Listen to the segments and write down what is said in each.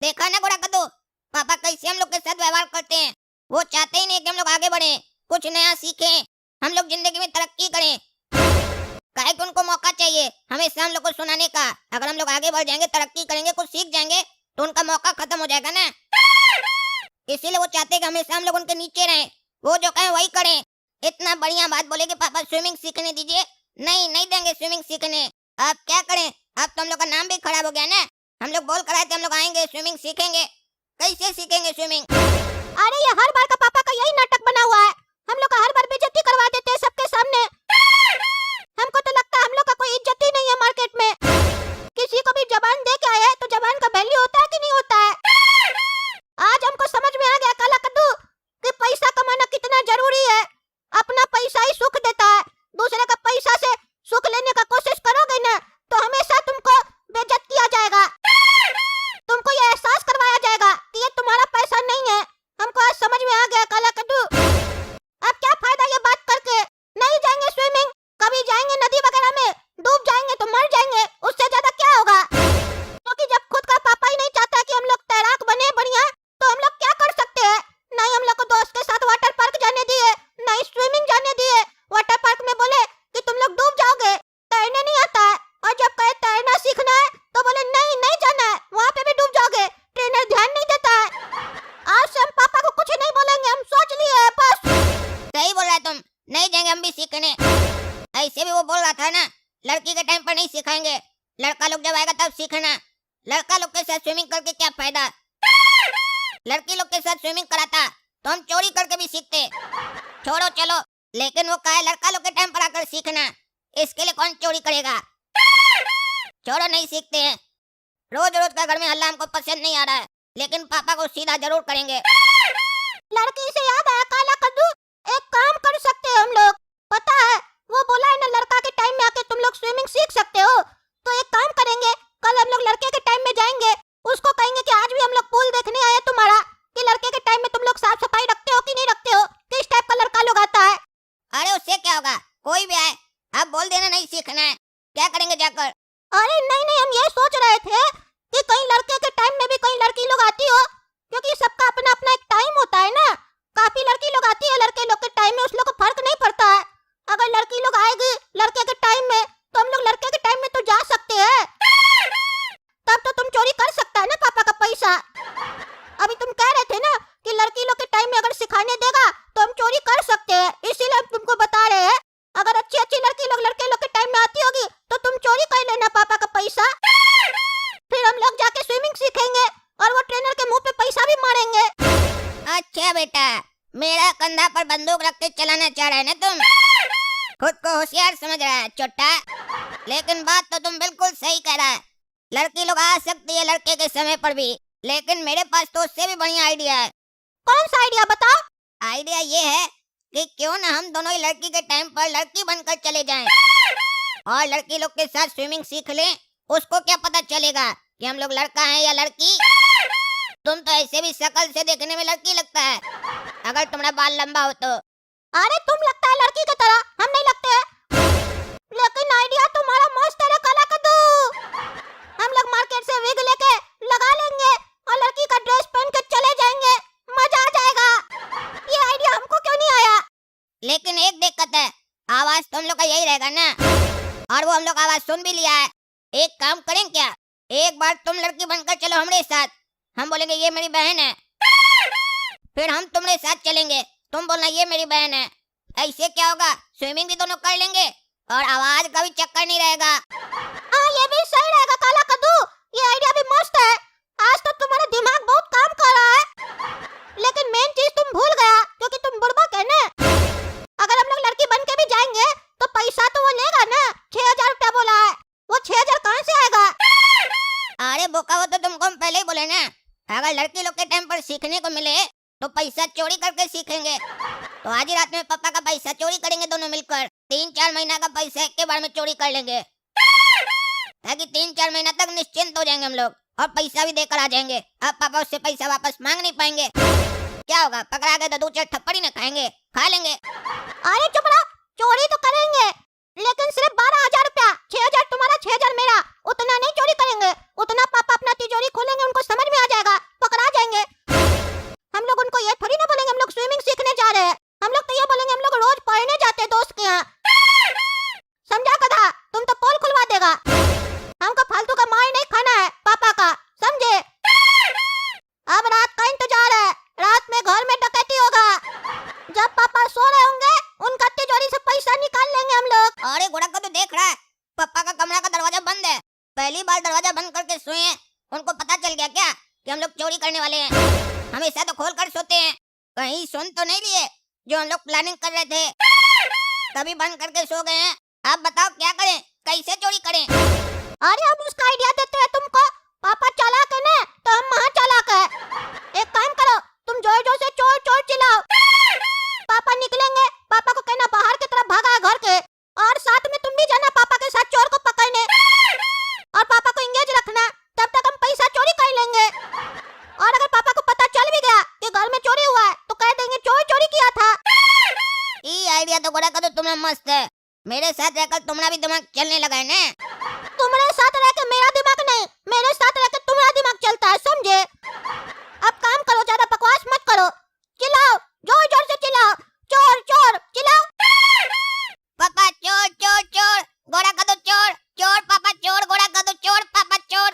देखा ना गोरा कद्दू, पापा कैसे हम लोग के साथ व्यवहार करते हैं। वो चाहते ही नहीं कि हम लोग आगे बढ़े, कुछ नया सीखें, हम लोग जिंदगी में तरक्की करें। काहे कि उनको मौका चाहिए हमेशा हम लोग को सुनाने का। अगर हम लोग आगे बढ़ जाएंगे, तरक्की करेंगे, कुछ सीख जाएंगे, तो उनका मौका खत्म हो जाएगा ना। इसीलिए वो चाहते हैं कि हमेशा हम लोग उनके नीचे रहें, वो जो कहें वही करें। इतना बढ़िया बात बोले कि पापा स्विमिंग सीखने दीजिए, नहीं नहीं देंगे स्विमिंग सीखने। अब क्या करें, अब तो हम लोग का नाम भी खराब हो गया ना। हम लोग बोल कर आए थे हम लोग आएंगे स्विमिंग सीखेंगे, कैसे सीखेंगे स्विमिंग। अरे ये हर बार का पापा का यही नाटक बना हुआ है, हम लोग का हर बार बेइज्जती करवा देते हैं सबके सामने। हमको तो लगता है हम लोग का कोई इज्जत ही नहीं है मार्केट में। किसी को भी जबान दे के आया है तो जबान का वैल्यू होता है कि नहीं होता है। आज हमको समझ में आ गया काला कद्दू कि पैसा कमाना कितना जरूरी है। अपना पैसा ही सुख देता है, दूसरे का पैसा से सुख लेने का कोशिश करोगे ना तो हमेशा तुमको बेइज्जत किया जाएगा। तुमको ये एहसास करवाया जाएगा कि ये तुम्हारा पैसा नहीं है। हमको आज समझ में आ गया काला कद्दू। अब क्या फायदा ये बात करके, नहीं जाएंगे स्विमिंग, कभी जाएंगे नदी वगैरह में, डूब जाएंगे तो मर जाएंगे, उससे ज्यादा क्या होगा। क्योंकि जब खुद का पापा ही नहीं चाहता कि हम लोग तैराक बने बढ़िया, तो हम लोग क्या कर सकते हैं। नहीं हम लोग को दोस्त के साथ वाटर पार्क जाने दिए, नहीं स्विमिंग जाने दिए। वाटर पार्क में बोले कि तुम लोग डूब जाओगे, तैरने नहीं आता है, और जब कहे तैरना सीखना है तो बोले नहीं नहीं जाना है, वहाँ पे भी डूब जाओगे, ट्रेनर ध्यान नहीं देता है। आज से हम पापा को कुछ नहीं बोलेंगे, हम सोच लिए है बस। सही बोल रहा है तुम, नहीं जाएंगे हम भी सीखने। ऐसे भी वो बोल रहा था ना, लड़की के टाइम पर नहीं सिखाएंगे, लड़का लोग जब आएगा तब सीखना। लड़का लोग के साथ स्विमिंग करके क्या फायदा। लड़की लोग के साथ स्विमिंग कराता तो हम चोरी करके भी सीखते। छोड़ो चलो, लेकिन वो कहे लड़का लोग के टाइम पर आकर सीखना, इसके लिए कौन चोरी करेगा। छोड़ो, नहीं सीखते हैं। रोज रोज का घर में हल्ला हमको पसंद नहीं आ रहा है, लेकिन पापा को सीधा जरूर करेंगे। लड़की से याद आया काला कद्दू, एक काम कर सकते हैं हम लोग। पता है वो बोला है ना लड़का के टाइम में आके तुम लोग स्विमिंग सीख सकते हो, तो एक काम करेंगे, कल हम लोग लड़के के टाइम में जाएंगे, उसको कहेंगे कि आज भी हम लोग पूल देखने आए तुम्हारा, कि लड़के के टाइम में तुम लोग साफ सफाई रखते हो कि नहीं रखते हो, किस टाइप का लड़का लोग आता है। अरे उससे क्या होगा, कोई भी आए, आप बोल देना नहीं सीखना है, क्या करेंगे जाकर। अरे नहीं नहीं, हम ये सोच रहे थे कि कहीं लड़के के टाइम में भी कहीं लड़की लोग आती हो, क्योंकि सबका अपना अपना एक टाइम होता है ना। काफी लड़की लोग आती है लड़के लोग के टाइम में, उस लोग को फर्क नहीं पड़ता है। अगर लड़की लोग आएगी लड़के के टाइम में तो हम लोग लड़के के टाइम में तो जा सकते हैं, तब तो तुम चोरी कर सकता है ना पापा का पैसा। अभी तुम कह रहे थे ना कि लड़की लोग के टाइम में अगर सिखाने देगा तो हम चोरी कर सकते हैं, इसीलिए हम तुमको बता रहे हैं। अगर अच्छी अच्छी लड़की लोग लड़के लोग के टाइम में आती होगी तो तुम चोरी कर लेना पापा का पैसा, फिर हम लोग जाके स्विमिंग सीखेंगे और वो ट्रेनर के मुंह पे पैसा भी मारेंगे। अच्छा बेटा, मेरा कंधा पर बंदूक रख के चलाना चाह रहे हैं ना तुम, खुद को होशियार समझ रहा है छोटा। लेकिन बात तो तुम बिल्कुल सही कह रहा है, लड़की लोग आ सकती है लड़के के समय पर भी, लेकिन मेरे पास तो उससे भी बढ़िया आइडिया है। कौन सा आइडिया बताओ। आइडिया ये है कि क्यों ना हम दोनों ही लड़की के टाइम पर लड़की बनकर चले जाएं और लड़की लोग के साथ स्विमिंग सीख लें। उसको क्या पता चलेगा कि हम लोग लड़का हैं या लड़की। तुम तो ऐसे भी शक्ल से देखने में लड़की लगता है, अगर तुम्हारा बाल लंबा हो तो। अरे तुम लगता है लड़की की तरह, हम नहीं लगते हैं। लेकिन आइडिया तुम्हारा मस्त है काला कद्दू। हम लोग मार्केट से विग लेके लगा लेंगे और लड़की का ड्रेस पहन के चले जाएंगे, मजा आ जाएगा। ये आइडिया हमको क्यों नहीं आया। लेकिन एक दिक्कत है, आवाज तो हम लोग का यही रहेगा ना, और वो हम लोग आवाज सुन भी लिया है। एक काम करें क्या, एक बार तुम लड़की बनकर चलो हमारे साथ, हम बोलेंगे ये मेरी बहन है, फिर हम तुम्हारे साथ चलेंगे, तुम बोलना ये मेरी बहन है। ऐसे क्या होगा, स्विमिंग भी दोनों कर लेंगे और आवाज का भी चक्कर नहीं रहेगा। हाँ ये भी सही रहेगा काला कद्दू, ये आइडिया भी मस्त है। आज तो तुम्हारा दिमाग बहुत काम कर रहा है, लेकिन मेन चीज तुम भूल गया क्योंकि तुम बुड़बक है ना। अगर हम लोग लड़की बन के भी जाएंगे तो पैसा तो वो लेगा ना, 6000 रुपया बोला है, वो 6000 कहाँ से आएगा। अरे बोका, वो तो तुमको हम पहले ही बोले ना, अगर लड़की लोग के टाइम पर सीखने को मिले तो पैसा चोरी करके सीखेंगे। तो आज ही रात में पापा का पैसा चोरी करेंगे दोनों मिलकर, 3-4 महीना का पैसा एक के बार में चोरी कर लेंगे, ताकि 3-4 महीना तक निश्चिंत हो जाएंगे हम लोग और पैसा भी देकर आ जाएंगे। अब पापा उससे पैसा वापस मांग नहीं पाएंगे। क्या होगा, पकड़ा गए तो 2-4 थप्पड़ ही ना खाएंगे, खा लेंगे। अरे चुप रहो, चोरी तो करेंगे लेकिन सिर्फ 12000 रुपया, 6000 तुम्हारा 6000 मेरा, उतना नहीं चोरी करेंगे। उतना पापा अपना तिजोरी खोलेंगे, उनको समझ में आ जाएगा उनको पता चल गया क्या कि हम लोग चोरी करने वाले हैं? हमेशा तो खोल कर सोते हैं, कहीं सुन तो नहीं लिए जो हम लोग प्लानिंग कर रहे थे? तभी बंद करके सो गए हैं। आप बताओ क्या करें, कैसे चोरी करें? अरे हम उसका आइडिया देते हैं तुमको। पापा चालाक है ना, तो हम महा चालाक है। एक काम करो, तुम जोर जोर से चोर चोर चिल्लाओ। पापा निकलेंगे, पापा को कहना बाहर की तरफ भागा है घर के, और साथ में तुम भी जाना पापा के साथ चोर को पकड़ने, और पापा को इंगेज रखना। तब तक हम पैसा चोरी कर लेंगे। और अगर पापा को पता चल भी गया कि घर में चोरी हुआ है तो कह देंगे चोर चोरी किया था। ये आइडिया तो गोरा का तो तुम्हें मस्त है। मेरे साथ रहकर तुम्हारा भी दिमाग चलने लगा है ना? तुम्हारे साथ रह के मेरा दिमाग नहीं, मेरे साथ रह के तुम्हारा दिमाग चलता है, समझे? अब काम करो, ज्यादा बकवास मत करो। चिल्लाओ, जोर जोर से चिल्लाओ, चोर चोर चिल्लाओ। पापा चोर चोर चोर, गोरा का तो चोर चोर, पापा चोर, गोरा का तो चोर, पापा चोर।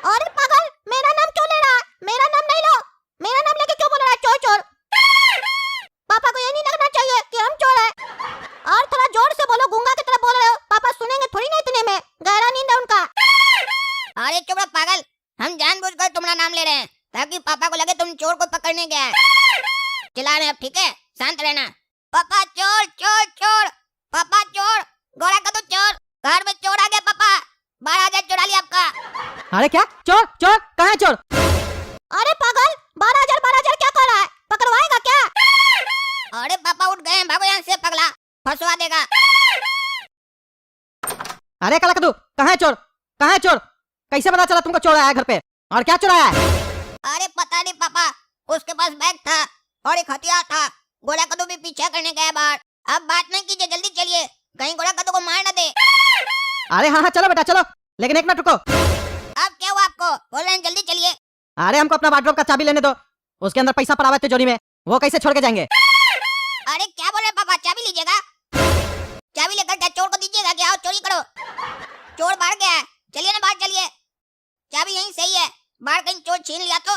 अरे पागल, मेरा नाम क्यों ले रहा है? मेरा नाम नहीं लो, मेरा नाम लेके क्यों बोल रहा है चोर चोर? पापा को ये नहीं लगना चाहिए कि हम चोर है। और थोड़ा जोर से बोलो, गूंगा की तरह बोल रहे हो, पापा सुनेंगे थोड़ी ना इतने में, गहरा नींद है उनका। अरे चुप रहो पागल, हम जानबूझकर तुम्हारा नाम ले रहे हैं ताकि पापा को लगे तुम चोर को पकड़ने गए हैं। चिल्ला रहे हैं, अब ठीक है? शांत रहना। पापा चोर चोर चोर, पापा चोर, गोरा का तो चोर, घर में चोर आ गया पापा, 12,000 चुरा लिया आपका। अरे क्या चोर चोर, कहाँ है चोर? अरे पागल, 12,000 क्या कर रहा है? पकड़वाएगा क्या? अरे पापा उठ गए हैं, भागो यहाँ से, पगला फंसवा देगा। अरे काला कद्दू, कहाँ है चोर? कहाँ है चोर? कैसे पता चला तुमको चोर आया घर पे? और क्या चुराया है? अरे पता नहीं पापा, उसके पास बैग था और एक हथियार था। गोरा कद्दू भी पीछा करने गया बाहर। अब बात नहीं कीजिए, जल्दी चलिए, कहीं गोरा कद्दू को मार न दे। अरे हाँ हाँ चलो बेटा चलो, लेकिन एक मिनट रुको। अब क्या हुआ आपको? बोल रहे हैं जल्दी चलिए। अरे हमको अपना वार्डरोब का चाबी लेने दो, उसके अंदर पैसा पड़ा हुआ है तिजोरी में, वो कैसे छोड़ के जाएंगे? अरे क्या बोल रहे हैं पापा, चाबी लीजिएगा? चाबी लेकर क्या चोर को दीजिएगा क्या? आओ चोरी करो। चोर बाहर गया है, चलिए ना बाहर चलिए। चाबी यहीं सही है, बाहर कहीं चोर छीन लिया तो?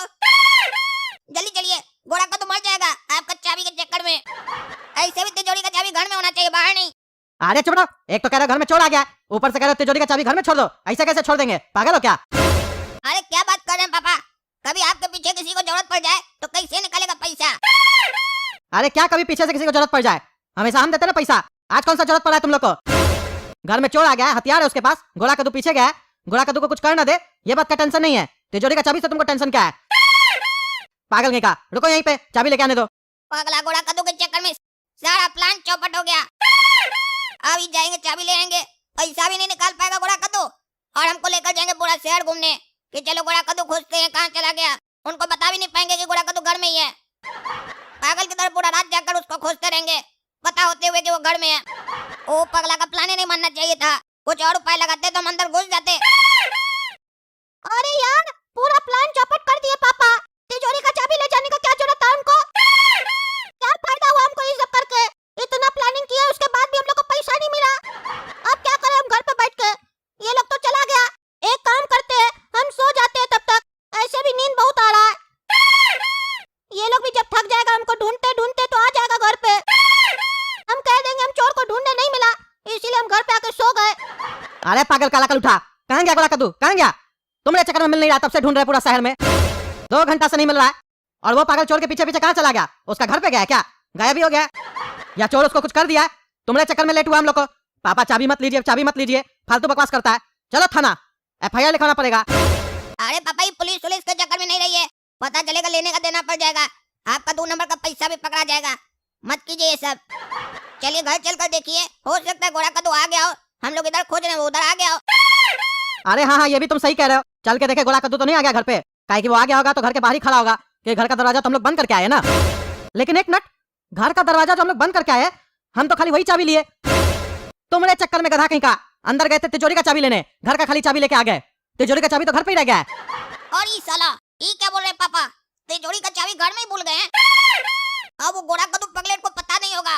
जल्दी चलिए, गोरा का तो मर जाएगा आपका चाबी के चक्कर में। ऐसे भी तिजोरी का चाबी घर में होना चाहिए, बाहर नहीं। अरे चुप रहो, एक तो कह रहे हो घर में चोर आ गया, ऊपर से कह रहे हो तिजोरी का चाबी घर में छोड़ दो। ऐसे कैसे छोड़ देंगे, पागल हो क्या? अरे क्या बात कर रहे हैं पापा, कभी आपके पीछे किसी को जरूरत पड़ जाए तो कैसे निकलेगा पैसा? अरे क्या कभी पीछे से किसी को जरूरत पड़ जाए? हमेशा हम देते ना पैसा, आज कौन सा जरूरत पड़ा है तुम लोग को? घर में चोर आ गया है, हथियार है उसके पास, गोरा कद्दू पीछे गया है, गोरा कद्दू को कुछ कर ना दे, ये बात का टेंशन नहीं है। तिजोरी का चाबी से तुमको टेंशन क्या है? पागल नहीं का, रुको यहीं पे, चाबी लेके आने दो। पगला, गोरा कद्दू के चक्कर में सारा प्लान चौपट हो गया। अभी जाएंगे चाबी ले आएंगे, पैसा भी नहीं निकाल पाएगा गोरा कद्दू, और हमको लेकर जाएंगे पूरा शहर घूमने कि चलो गोरा कद्दू खोजते हैं कहाँ चला गया। उनको बता भी नहीं पाएंगे कि गोरा कद्दू घर में ही है। पागल की तरह पूरा रात जाकर उसको खोजते रहेंगे, पता होते हुए कि वो घर में है। ओ पगला का प्लान ही नहीं मानना चाहिए था, कुछ और उपाय लगाते तो हम अंदर घुस जाते। अरे यार, पूरा प्लान चौपट कर दिए पापा। तिजोरी का चाबी ले जाने का क्या जरूरत था उनको? क्या फायदा हुआ हमको ये सब करके? इतना प्लानिंग किया, उसके बाद भी हम लोग को पैसा नहीं मिला। अब क्या करें हम घर पे बैठ के? ये लोग तो चला गया। एक काम करते हैं, हम सो जाते हैं तब तक, ऐसे भी नींद बहुत आ रहा है। ये लोग भी जब थक जाएगा हमको ढूंढते ढूंढते तो आ जाएगा घर पे। हम कह देंगे हम चोर को ढूंढने नहीं मिला, इसीलिए हम घर पे आके सो गए। अरे पागल काला कल उठा, कहाँ गया गोरा कद्दू, कहाँ गया? तुम्हारे चक्कर में मिल नहीं रहा, तब से ढूंढ रहे पूरा शहर में, 2 घंटा से नहीं मिल रहा है। और वो पागल चोर के पीछे पीछे कहाँ चला गया? उसका घर पे गया क्या? गायब ही हो गया, या चोर उसको कुछ कर दिया? तुम्हारे चक्कर में लेट हुआ हम लोग को। पापा चाबी मत लीजिए, चाबी मत लीजिए, फालतू बकवास करता है। चलो थाना, FIR लिखवाना पड़ेगा। अरे पापा, ये पुलिस के चक्कर में नहीं रही है, पता चलेगा लेने का देना पड़ जाएगा, आपका 2 नंबर का पैसा भी पकड़ा जाएगा। मत कीजिए ये सब, चलिए घर चलकर देखिए, हो सकता है गोरा कद्दू आ गया हो, हम लोग इधर खोज रहे हैं वो उधर आ गया हो। अरे हाँ हाँ, ये भी तुम सही कह रहे हो, चल के देखे गोरा कद्दू तो नहीं आ गया घर पे, काहे कि वो आ गया होगा तो घर के बाहर ही खड़ा होगा कि घर का दरवाजा तो हम लोग बंद करके आए ना। लेकिन एक मिनट, घर का दरवाजा जो हम लोग बंद करके आए, हम तो खाली वही चाबी लिए। तुम्हारे चक्कर में गधा कहीं का, अंदर गए थे तिजोरी का चाबी लेने, घर का खाली चाबी लेके आ गए, तिजोरी का चाबी तो घर पे ही रह गया है। और ये साला ये क्या बोल रहे हैं पापा, तिजोरी का चाबी घर में ही भूल गए हैं? अब वो गोरा कद्दू पगलेट को पता नहीं होगा।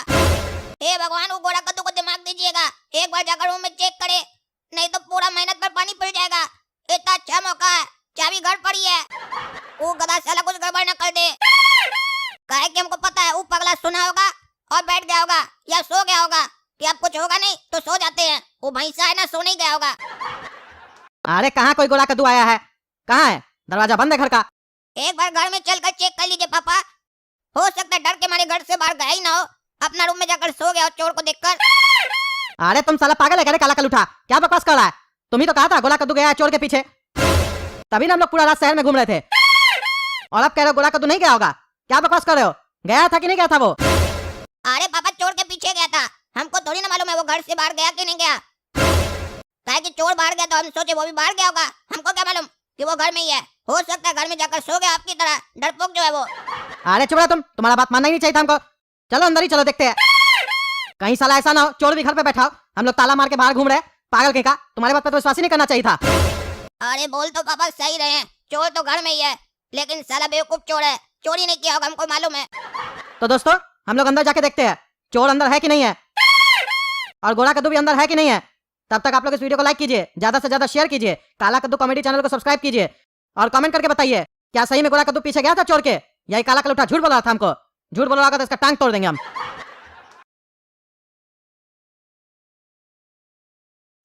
हे भगवान, वो गोरा कद्दू को दिमाग दीजिएगा, एक बार जाकर रूम में चेक करे, नहीं तो पूरा मेहनत पर पानी पड़ जाएगा। इतना अच्छा मौका है, चाबी घर पड़ी है, वो गधा साला कुछ गड़बड़ न कर दे। काहे कि हमको पता है वो पगला सुना होगा और बैठ गया होगा या सो गया होगा कि अब कुछ होगा नहीं तो सो जाते हैं। वो भैंसा है ना, सो नहीं गया होगा। अरे कहाँ कोई गोरा कद्दू आया है, कहाँ है? दरवाजा बंद है घर का। एक बार घर में चलकर चेक कर लीजिए पापा, हो सकता है डर के मारे घर से बाहर गया ही ना हो, अपना रूम में जाकर सो गया हो चोर को देखकर। अरे तुम साला पागल है क्या रे काला कलूठा? क्या बकवास कर रहा है? तुम ही तो कहा था गोला कद्दू गया है चोर के पीछे, तभी ना हम लोग पूरा रात शहर में घूम रहे थे। और अब कह रहे हो गोला कद्दू नहीं गया होगा? क्या बकवास कर रहे हो? गया था कि नहीं गया था वो? अरे पापा चोर के पीछे गया था, हमको थोड़ी ना मालूम है वो घर से बाहर गया कि नहीं गया। काहे कि चोर बाहर गया तो हम सोचे वो भी बाहर गया होगा, हमको क्या मालूम कि वो घर में ही है। हो सकता है घर में जाकर सो गया आपकी तरह, डरपोक जो है वो। अरे चुप रहो तुम, तुम्हारा बात मानना ही नहीं चाहिए था हमको। चलो अंदर ही चलो, देखते हैं। कहीं साला ऐसा ना हो चोर भी घर पे बैठा हो, हम लोग ताला मार के बाहर घूम रहे। पागल कहीं का, तुम्हारे बात पर तो विश्वास ही नहीं करना चाहिए था। अरे बोल तो पापा सही रहे हैं, चोर तो घर में ही है, लेकिन साला बेवकूफ चोर है, चोरी नहीं किया होगा, हमको मालूम है। तो दोस्तों हम लोग अंदर जाके देखते हैं चोर अंदर है कि नहीं है, और गोला कद्दू भी अंदर है कि नहीं है। तब तक आप लोग इस वीडियो को लाइक कीजिए, ज्यादा से ज्यादा शेयर कीजिए, काला कद्दू कॉमेडी चैनल को सब्सक्राइब कीजिए, और कमेंट करके बताइए क्या सही में गोला कद्दू पीछे गया था चोर के, या ये काला कलूठा झूठ बोल रहा था हमको। झूठ बोल रहा होगा तो इसका टांग तोड़ देंगे हम।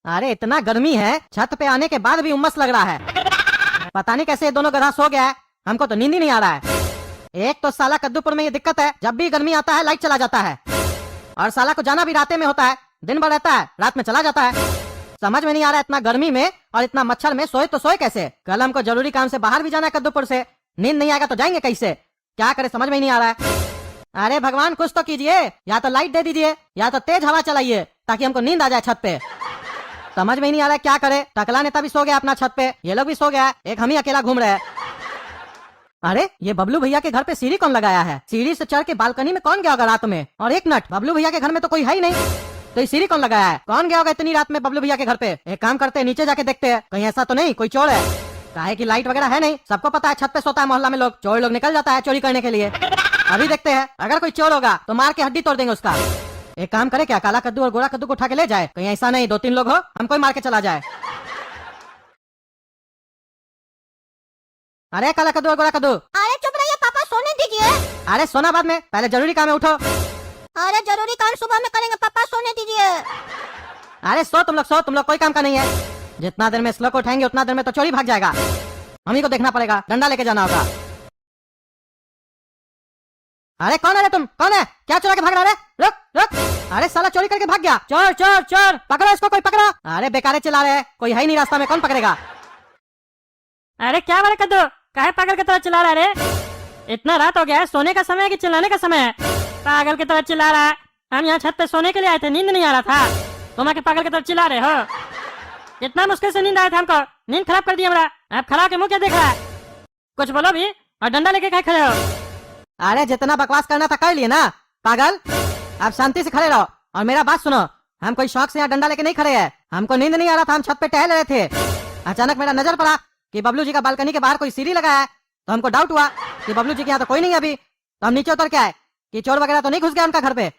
अरे इतना गर्मी है, छत पे आने के बाद भी उमस लग रहा है। पता नहीं कैसे ये दोनों गधा सो गया है, हमको तो नींद ही नहीं आ रहा है। एक तो साला कद्दूपुर में ये दिक्कत है, जब भी गर्मी आता है लाइट चला जाता है, और साला को जाना भी राते में होता है, दिन भर रहता है रात में चला जाता है। समझ में नहीं आ रहा है इतना गर्मी में और इतना मच्छर में सोए तो सोए कैसे। कल हमको जरूरी काम से बाहर भी जाना है कद्दूपुर से, नींद नहीं आएगा तो जाएंगे कैसे, क्या करे समझ में ही नहीं आ रहा है। अरे भगवान कुछ तो कीजिए, या तो लाइट दे दीजिए या तो तेज हवा चलाइए ताकि हमको नींद आ जाए छत पे। समझ में ही नहीं आ रहा है क्या करे। टकला नेता भी सो गया अपना छत पे, ये लोग भी सो गया, एक हम ही अकेला घूम रहे हैं। अरे ये बबलू भैया के घर पे सीढ़ी कौन लगाया है? सीढ़ी से चढ़ के बालकनी में कौन गया होगा रात में? और एक मिनट, बबलू भैया के घर में तो कोई है ही नहीं, तो ये सीढ़ी कौन लगाया है? कौन गया होगा इतनी रात में बबलू भैया के घर पे? एक काम करते हैं नीचे जाके देखते हैं, कहीं ऐसा तो नहीं कोई चोर है। काहे की लाइट वगैरह है नहीं, सबको पता है छत पे सोता है मोहल्ला में लोग, चोर लोग निकल जाता है चोरी करने के लिए। अभी देखते हैं, अगर कोई चोर होगा तो मार के हड्डी तोड़ देंगे उसका। एक काम करे क्या, काला कद्दू और गोरा कद्दू को उठा के ले जाए, कहीं ऐसा नहीं 2-3 लोग हो हमको ही मार के चला जाए। अरे काला कद्दू और गोरा कद्दू, अरे चुप रहिए पापा, सोने दीजिए। अरे सोना बाद में, पहले जरूरी काम है, उठो। अरे जरूरी काम सुबह में करेंगे पापा, सोने दीजिए। अरे सो तुम लोग कोई काम का नहीं है। जितना देर में स्लो को उठाएंगे उतना देर में तो चोरी भाग जाएगा, हम ही को देखना पड़ेगा, डंडा लेके जाना होगा। अरे कौन है रे तुम, कौन है? क्या चुरा के भाग रहा है? रुक रुक, अरे साला चोरी करके भाग गया। चोर चोर चोर, पकड़ो इसको, कोई पकड़ो। अरे बेकारे चिल्ला रहे, कोई है ही नहीं रास्ता में, कौन पकड़ेगा? अरे क्या बारे कद्दू, काहे पागल की तरह चिल्ला रहा है रे? इतना रात हो गया है, सोने का समय है कि चिल्लाने का समय है? पागल की तरह चिल्ला रहा है। हम यहाँ छत पे सोने के लिए आए थे, नींद नहीं आ रहा था, तुम आके पागल की तरह चिल्ला रहे हो। इतना मुश्किल से नींद आया था हमको, नींद खराब कर दिया हमारा। आप खड़ा के मुंह क्या देख रहा है? कुछ बोलो भी, और डंडा लेके कहीं खड़े हो? अरे जितना बकवास करना था कर लिए ना पागल, आप शांति से खड़े रहो और मेरा बात सुनो। हम कोई शौक से यहाँ डंडा लेके नहीं खड़े हैं, हमको नींद नहीं आ रहा था, हम छत पे टहल रहे थे। अचानक मेरा नजर पड़ा कि बबलू जी का बालकनी के बाहर कोई सीढ़ी लगा है, तो हमको डाउट हुआ कि बबलू जी के यहाँ तो कोई नहीं अभी, तो हम नीचे उतर के आए कि चोर वगैरह तो नहीं घुस गया उनका घर पे।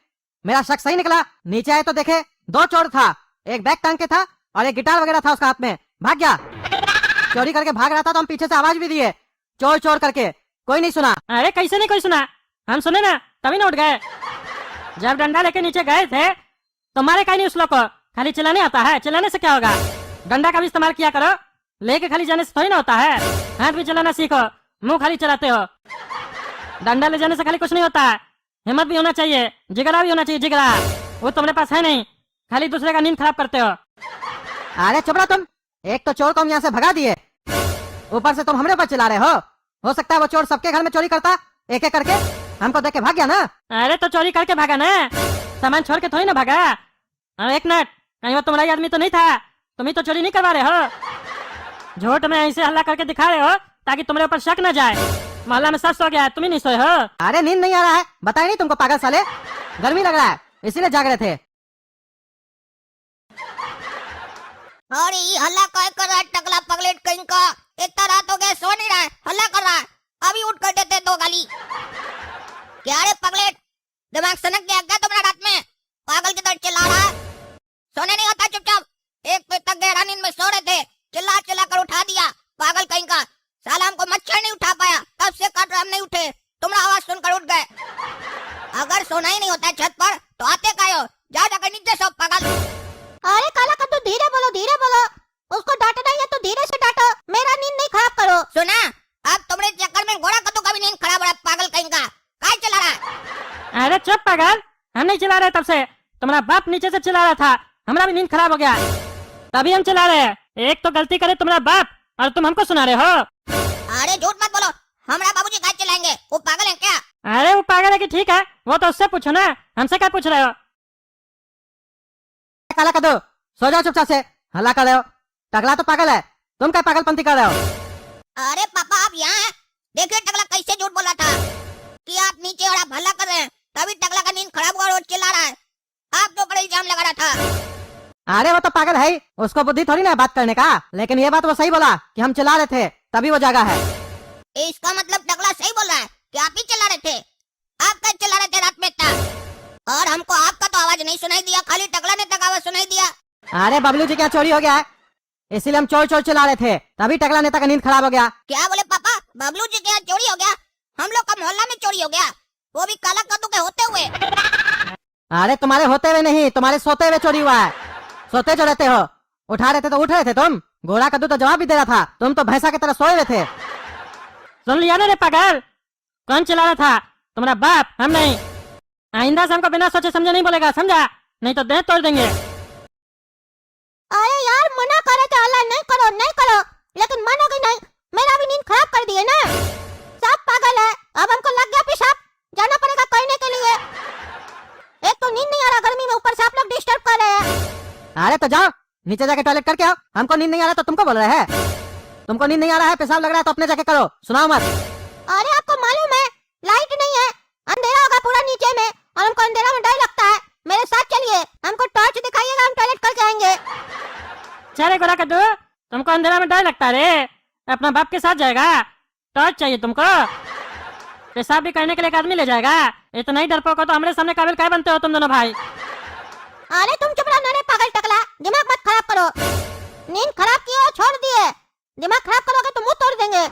मेरा शक सही निकला, नीचे आए तो देखे 2 चोर था, एक बैग टांग के था और एक गिटार वगैरह था उसका हाथ में, भाग गया। चोरी करके भाग रहा था तो हम पीछे से आवाज भी दिए चोर चोर करके, कोई नहीं सुना। अरे कैसे नहीं कोई सुना, हम सुने ना तभी ना उठ गए। जब डंडा लेके नीचे गए थे तो मारे कहीं नहीं उस लोग को, खाली चिल्लाने आता है, चिल्लाने से क्या होगा? डंडा का भी इस्तेमाल किया करो, लेके खाली जाने से थोड़ी ना होता है, हाथ भी चलाना सीखो, मुंह खाली चलाते हो। डंडा ले जाने से खाली कुछ नहीं होता है, हिम्मत भी होना चाहिए, जिगरा भी होना चाहिए, जिगरा वो तुम्हारे पास है नहीं, खाली दूसरे का नींद खराब करते हो। अरे चुप रहो तुम, एक तो चोर को हम यहाँ से भगा दिए, ऊपर से तुम हमरे ऊपर चिल्ला रहे हो सकता है वो चोर सबके घर में चोरी करता एक एक करके, हमको देख के भाग गया ना। अरे तो चोरी करके भागा ना, सामान छोड़ के थोड़ी ना भागा। और एक मिनट, कहीं वो तुम्हारा आदमी तो नहीं था, तुम ही तो चोरी नहीं करवा रहे हो, झूठ में ऐसे हल्ला करके दिखा रहे हो ताकि तुम्हारे ऊपर शक न जाए। मोहल्ला में सब सो गया है, तुम ही नहीं सोए हो। अरे नींद नहीं आ रहा है, बताया नहीं तुमको पागल साले, गर्मी लग रहा है इसीलिए जाग रहे थे। अरे ये हल्ला काय कर रहा है टकला पगलेट कहीं का, इतना रात हो गया सो नहीं रहा है, हल्ला कर रहा है, अभी उठ कर देते 2 गाली। क्या रे पगलेट, दिमाग सनक गया क्या तुम्हारा रात में? पागल की तरह चिल्ला रहा है, सोने नहीं होता चुपचाप। एक तो इतना गहरा नींद में सो रहे थे, चिल्ला चिल्ला कर उठा दिया, पागल कहीं का। साला हमको मच्छर नहीं उठा पाया, कब से काट रहा हम नहीं उठे, तुम्हारा आवाज सुनकर उठ गए। अगर सोना ही नहीं होता छत पर तो आते काहे हो, जाओ जाकर नीचे सो पागल। अरे काला कद्दू धीरे बोलो, उसको डांटना है तो धीरे से डांटो, मेरा नींद नहीं खराब करो। सुना, अब तुम्हारे चक्कर में घोड़ा कद्दू का भी नींद खराब हो रहा है, पागल कहीं का। काय चला रहा है? अरे चुप पागल, हम नहीं चला रहे तब से, तुम्हारा बाप नीचे से चिल्ला रहा था, हमारा भी नींद खराब हो गया, तभी हम चला रहे हैं। एक तो गलती करे तुम्हारा बाप और तुम हमको सुना रहे हो। अरे झूठ मत बोलो, हमारा बाबूजी काय चलाएंगे, वो पागल है क्या? अरे वो पागल है कि ठीक है, वो तो उससे पूछो ना, हमसे क्या पूछ रहे हो? काला कद्दू, सो जाओ चुपचाप से, हल्ला कर रहे हो। टकला तो पागल है, तुम क्या पागलपंती कर रहे हो? अरे पापा आप यहाँ हैं? देखिए टकला कैसे झूठ बोला था कि आप नीचे और आप हल्ला कर रहे हैं, तभी टकला का नींद खराब हुआ और वो चिल्ला रहा है। आप तो बड़ा इल्जाम लगा रहा था। अरे वो तो पागल है ही, उसको बुद्धि थोड़ी ना है बात करने का, लेकिन ये बात वो सही बोला कि हम चिल्ला रहे थे तभी वो जागा है। इसका मतलब टकला सही बोल रहा है कि आप ही चिल्ला रहे थे। आप क्या चिल्ला रहे थे रात में इतना? और हमको आपका तो आवाज नहीं सुनाई दिया, खाली टकला ने तक आवाज सुनाई दिया। अरे बबलू जी क्या चोरी हो गया है, इसीलिए हम चोर चोर चिल्ला रहे थे, तभी टकला नेता का नींद खराब हो गया। क्या बोले पापा? बबलू जी के यहाँ चोरी हो गया? हम लोग का मोहल्ला में चोरी हो गया, वो भी काला कद्दू के होते हुए। अरे तुम्हारे होते हुए नहीं, तुम्हारे सोते हुए चोरी हुआ है। सोते जो रहते हो, उठा रहे थे तो उठ रहे थे तुम, घोड़ा कद्दू तो जवाब भी दे रहा था, तुम तो भैंसा की तरह सोए हुए थे। सुन लिया ना रे पागल, कौन चिल्ला रहा था? तुम्हारा बाप, हम नहीं। आइंदा से हमको बिना सोचे समझे नहीं बोलेगा, समझा? नहीं तो देह तोड़ देंगे। अरे यार मना करे थे हल्ला नहीं करो नहीं करो, लेकिन मानोगे नहीं, मेरा भी नींद खराब कर दिए ना। सब पागल है, अब हमको लग गया पेशाब, जाना पड़ेगा करने के लिए। एक तो नींद नहीं आ रहा गर्मी में, ऊपर से आप लोग डिस्टर्ब कर रहे हैं। अरे तो जाओ नीचे जाके टॉयलेट करके आओ, हमको नींद नहीं आ रहा तो तुमको बोल रहे हैं। तुमको नींद नहीं आ रहा है, पेशाब लग रहा है तो अपने जाके करो, सुनाओ मत। अरे आपको मालूम है लाइट नहीं है, अंधेरा होगा पूरा नीचे में, और हमको अंधेरा में डर लगता है। मेरे साथ चलिए, हमको टॉर्च दिखाइएगा, हम टॉयलेट करके आएंगे। चले गोरा कद्दू, तुमको अंधेरा में डर लगता है रे, अपना बाप के साथ जाएगा, टॉर्च चाहिए तुमको? पेशाब भी करने के लिए एक आदमी ले जाएगा, इतना ही डरपोक हो तो हमारे सामने काबिल काय बनते हो तुम दोनों भाई? अरे तुम चुप रहो ना पागल टकला, दिमाग मत खराब करो। नींद खराब की हो छोड़ दिए, दिमाग खराब करोगे तो मुंह तोड़ देंगे।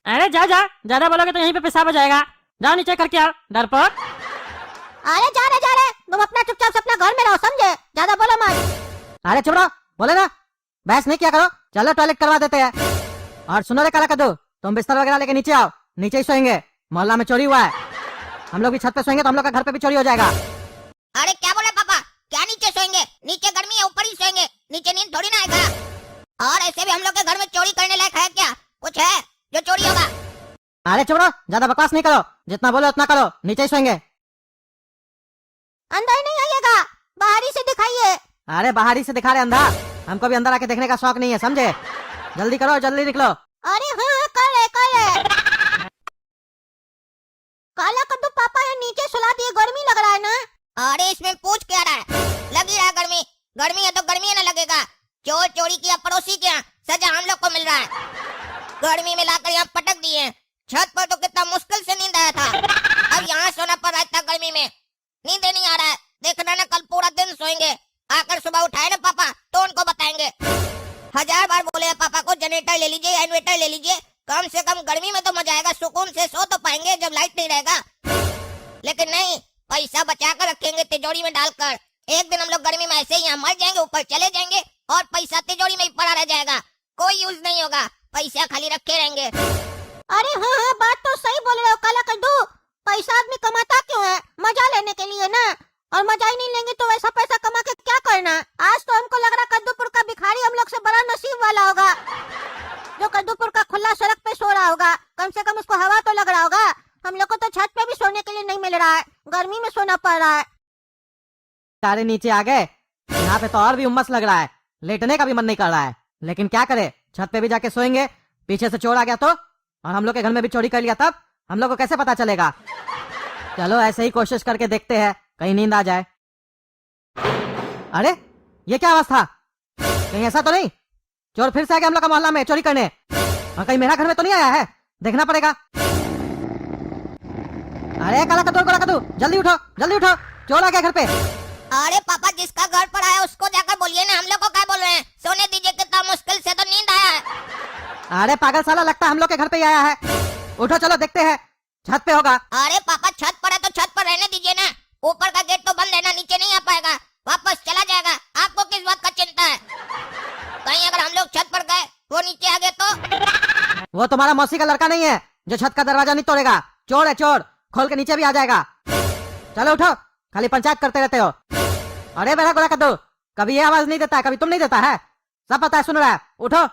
अरे जा जा, ज्यादा बोलोगे तो यहीं पे पेशाब हो जाएगा, जाओ नीचे करके आओ डरपोक। अरे जा रहे तुम अपना चुपचाप से अपना घर में रहो, समझे? ज्यादा बोलो मत। अरे चुप रहो, बोले ना, बहस नहीं किया करो, चलो टॉयलेट करवा देते हैं। और सुनो रे काला कद्दू, तुम बिस्तर वगैरह लेके नीचे आओ, नीचे ही सोएंगे, मोहल्ला में चोरी हुआ है, हम लोग भी छत पे सोएंगे तो हम लोग का घर पे भी चोरी हो जाएगा। अरे क्या बोले पापा? क्या नीचे सोएंगे? नीचे गर्मी है, ऊपर ही सोएंगे, नीचे नींद थोड़ी ना आएगा। और ऐसे भी हम लोग के घर में चोरी करने लायक है क्या? कुछ है जो चोरी होगा? अरे चुप रहो, ज्यादा बकवास नहीं करो, जितना बोलो उतना करो, नीचे ही सोएंगे। अंदर नहीं आइएगा, बाहर ही से दिखाइए। अरे बाहर ही से दिखा रहे अंधा, हमको भी अंदर आके देखने का शौक नहीं है, समझे? जल्दी करो, जल्दी निकलो। अरे हाँ कर ले। काला कद्दू पापा ये नीचे सुला दिए, गर्मी लग रहा है ना? अरे इसमें पूछ क्या रहा है? लग ही रहा है गर्मी, गर्मी है तो गर्मी है ना लगेगा। चोर चोरी किया, पड़ोसी किया, सजा हम लोग को मिल रहा है। गर्मी में लाकर यहाँ पटक दिए, छत पर तो कितना मुश्किल से नींद आया था, अब यहाँ सोना पड़ रहा है इतना गर्मी में, नींद नहीं आ रहा है। देखना ना कल पूरा दिन सोएंगे, आकर सुबह उठाए ना पापा तो उनको बताएंगे। 1000 बार बोले हैं पापा को जनरेटर ले लीजिए, इन्वर्टर ले लीजिए, कम से कम गर्मी में तो मजा आएगा, सुकून से सो तो पाएंगे जब लाइट नहीं रहेगा। लेकिन नहीं, पैसा बचा कर रखेंगे तिजोरी में डालकर, एक दिन हम लोग गर्मी में ऐसे ही यहाँ मर जाएंगे, ऊपर चले जाएंगे और पैसा तिजोरी में ही पड़ा रह जाएगा, कोई यूज नहीं होगा, पैसा खाली रखे रहेंगे। अरे हाँ बात तो सही बोल रहे हो काला कद्दू, पैसा आदमी कमाता क्यों है? मजा लेने के लिए ना, और मजा ही नहीं लेंगे तो वैसा पैसा कमा के क्या करना? आज तो हमको लग रहा कद्दूपुर का भिखारी हम लोग से बड़ा नसीब वाला होगा, जो कद्दूपुर का खुला सड़क पे सो रहा होगा, कम से कम उसको हवा तो लग रहा होगा। हम लोग को तो छत पे भी सोने के लिए नहीं मिल रहा है, गर्मी में सोना पड़ रहा है। सारे नीचे आ गए, यहाँ पे तो और भी उम्मस लग रहा है, लेटने का भी मन नहीं कर रहा है, लेकिन क्या करे, छत पे भी जाके सोएंगे, पीछे से चोर आ गया तो, और हम लोग के घर में भी चोरी कर लिया तब हम लोग को कैसे पता चलेगा? चलो ऐसे ही कोशिश करके देखते हैं, कहीं नींद आ जाए। अरे ये क्या आवाज था? कहीं ऐसा तो नहीं चोर फिर से आ गया हम लोग का मोहल्ला में चोरी करने, और कहीं मेरा घर में तो नहीं आया है? देखना पड़ेगा। अरे काला कद्दू जल्दी उठो, जल्दी उठो, चोर आ गया घर पे। अरे पापा जिसका घर पर आया उसको जाकर बोलिए ना, हम लोग को क्या बोल रहे हैं? सोने दीजिए, कितना मुश्किल से तो नींद आया है। अरे पागल साला, लगता है हम लोग के घर पे ही आया है। उठो चलो देखते हैं, छत पे होगा। अरे पापा छत पर है तो छत पर रहने दीजिए ना, ऊपर का गेट तो बंद है ना, नीचे नहीं आ पाएगा, वापस चला जाएगा, आपको किस बात का चिंता है? कहीं अगर हम लोग छत पर गए वो नीचे आ गए तो? वो तुम्हारा मौसी का लड़का नहीं है जो छत का दरवाजा नहीं तोड़ेगा। चोर है चोर, खोल के नीचे भी आ जाएगा। चलो उठो, खाली पंचायत करते रहते हो। अरे बेटा गोला कद्दू, कभी ये आवाज नहीं देता है, कभी तुम नहीं देता है, सब पता है, सुन रहा है, उठो।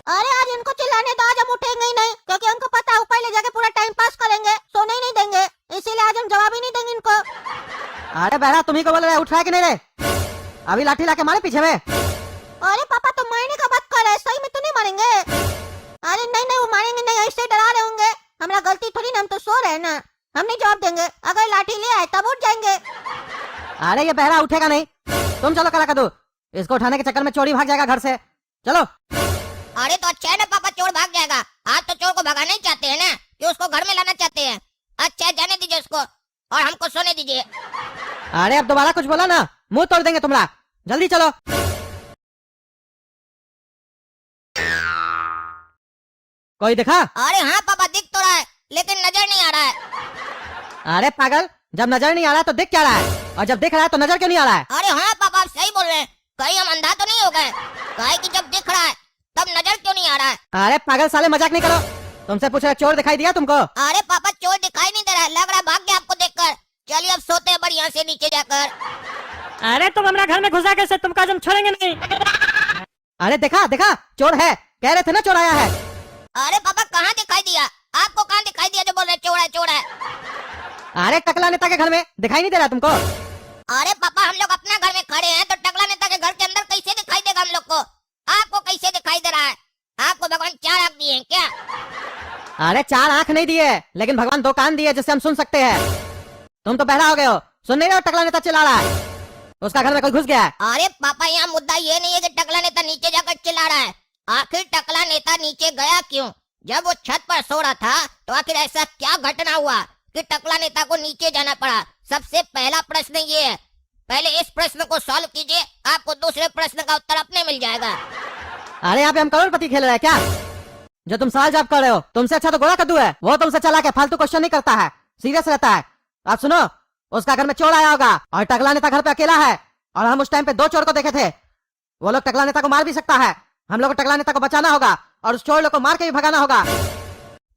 अरे आज इनको चिल्लाने दो, आज हम उठेंगे ही नहीं, क्योंकि हमको पता है ऊपर ले जाके पूरा टाइम पास करेंगे, सोने ही नहीं देंगे, इसीलिए आज हम जवाब ही नहीं देंगे इनको। अरे बेटा तुम्ही को बोल रहे उठ रहा है कि नहीं रे? अभी लाठी लाके मारे पीछे में। अरे पापा तो मारने का बात कर रहे हैं, सही में तो नहीं मारेंगे? अरे नहीं नहीं, वो मारेंगे नहीं, ऐसे डरा रहे होंगे। हमारा गलती थोड़ी ना, हम तो सो रहे हैं ना, हम नहीं जवाब देंगे। अगर लाठी ले आए तब उठ जाएंगे। अरे ये बहरा उठेगा नहीं, तुम चलो काला कद्दू, इसको उठाने के चक्कर में चोरी भाग जाएगा घर से। चलो। अरे तो अच्छा है ना पापा, चोर भाग जाएगा। आप तो चोर को भगाना ही चाहते हैं ना, कि उसको घर में लाना चाहते हैं। अच्छा जाने दीजिए उसको और हमको सोने दीजिए। अरे अब दोबारा कुछ बोला ना, मुंह तोड़ देंगे तुम्हारा। जल्दी चलो। कोई देखा? अरे हाँ पापा, दिख तो रहा है लेकिन नजर नहीं आ रहा है। अरे पागल, जब नजर नहीं आ रहा है तो दिख क्या रहा है, और जब दिख रहा है तो नजर क्यों नहीं आ रहा है? अरे हाँ पापा, आप सही बोल रहे हैं। कहीं हम अंधा तो नहीं हो गए? काहे कि जब दिख रहा है तब नजर क्यों नहीं आ रहा है? अरे पागल साले, मजाक नहीं करो। तुमसे पूछ रहे, चोर दिखाई दिया तुमको? अरे पापा, चोर दिखाई नहीं दे रहा है, लग रहा है भाग गया आपको देखकर। चलिए अब सोते हैं बढ़िया से नीचे जाकर। अरे तुम हमारा घर में घुसा कैसे? तुमको आज हम छोड़ेंगे नहीं। अरे देखा देखा, चोर है, कह रहे थे ना चोर आया है। अरे पापा, कहाँ दिखाई दिया आपको? कहाँ दिखाई दिया जो बोल रहे चोर है चोर है? अरे टकला नेता के घर में दिखाई नहीं दे रहा तुमको? अरे पापा, हम लोग अपना घर में खड़े हैं तो टकला नेता के घर के अंदर कैसे दिखाई देगा हम लोग को? आपको कैसे दिखाई दे रहा है? आपको भगवान 4 आंख दिए हैं क्या? अरे 4 आंख नहीं दिए, लेकिन भगवान 2 कान दिए जिससे हम सुन सकते हैं। तुम तो बहरा हो गए हो, सुन नहीं रहे हो? टकला नेता चिल्ला रहा है, उसका घर में कोई घुस गया है। अरे पापा, यहाँ मुद्दा ये नहीं है कि टकला नेता नीचे जाकर चिल्ला रहा है। आखिर टकला नेता नीचे गया क्यों? जब वो छत पर सो रहा था तो आखिर ऐसा क्या घटना हुआ कि टकला नेता को नीचे जाना पड़ा? सबसे पहला प्रश्न ये है, पहले इस प्रश्न को सॉल्व कीजिए, आपको दूसरे प्रश्न का उत्तर अपने मिल जाएगा। अरे यहाँ पे हम करोड़पति खेल रहे हैं क्या? जो तुम सवाल जवाब कर रहे हो, तुमसे अच्छा तो गोला कद्दू है, वो तुमसे चला के फालतू क्वेश्चन नहीं करता है, सीरियस रहता है। अब सुनो, उसका घर में चोर आया होगा और टकला नेता घर पे अकेला है, और हम उस टाइम पे 2 चोर को देखे थे। वो लोग टकला नेता को मार भी सकता है, हम लोग को टकला नेता को बचाना होगा और उस चोर लोग को मार के भी भगाना होगा,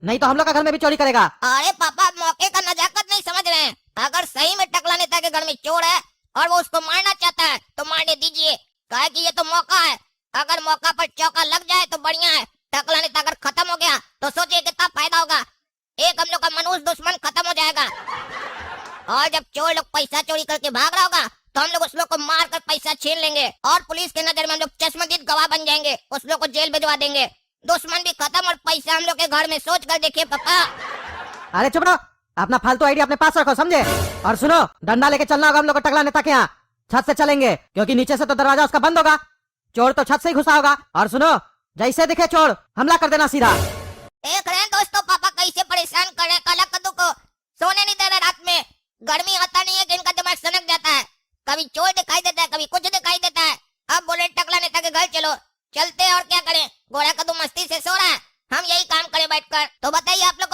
नहीं तो हम लोग का घर में भी चोरी करेगा। अरे पापा, आप मौके का नजाकत नहीं समझ रहे हैं। अगर सही में टकला नेता के घर में चोर है और वो उसको मारना चाहता है तो मारने दीजिए, काहे कि ये तो मौका है। अगर मौका पर चौका लग जाए तो बढ़िया है। टकला नेता अगर खत्म हो गया तो सोचिए कितना फायदा होगा। एक हम लोग का मनुष्य दुश्मन खत्म हो जाएगा। और जब चोर लोग पैसा चोरी करके भाग रहा होगा तो हम लोग उस लोग को मार कर पैसा छीन लेंगे और पुलिस के नजर में हम लोग चश्मदीद गवाह बन जाएंगे, उस लोग को जेल भिजवा देंगे। दुश्मन भी खत्म और पैसा हम लोग के घर में। सोच कर देखिए पापा। अरे चुप रहो, अपना फालतू आइडिया अपने पास रखो, समझे? और सुनो, डंडा लेके चलना होगा हम लोग को टकला नेता के यहाँ। छत से चलेंगे क्योंकि नीचे से तो दरवाजा उसका बंद होगा, चोर तो छत से ही घुसा होगा। और सुनो, जैसे दिखे चोर हमला कर देना सीधा। देख रहे हैं दोस्तों पापा कैसे परेशान कर रहे हैं काला कद्दू को। सोने नहीं दे रहे रात में। गर्मी आता नहीं है कि इनका दिमाग सनक जाता है। कभी चोर दिखाई देता है, कभी कुछ दिखाई देता है। अब बोले टकला नेता के घर चलो, चलते हैं और क्या करें। गोरा कद्दू मस्ती से सो रहा है, हम यही काम करें बैठकर। तो बताइए आप लोग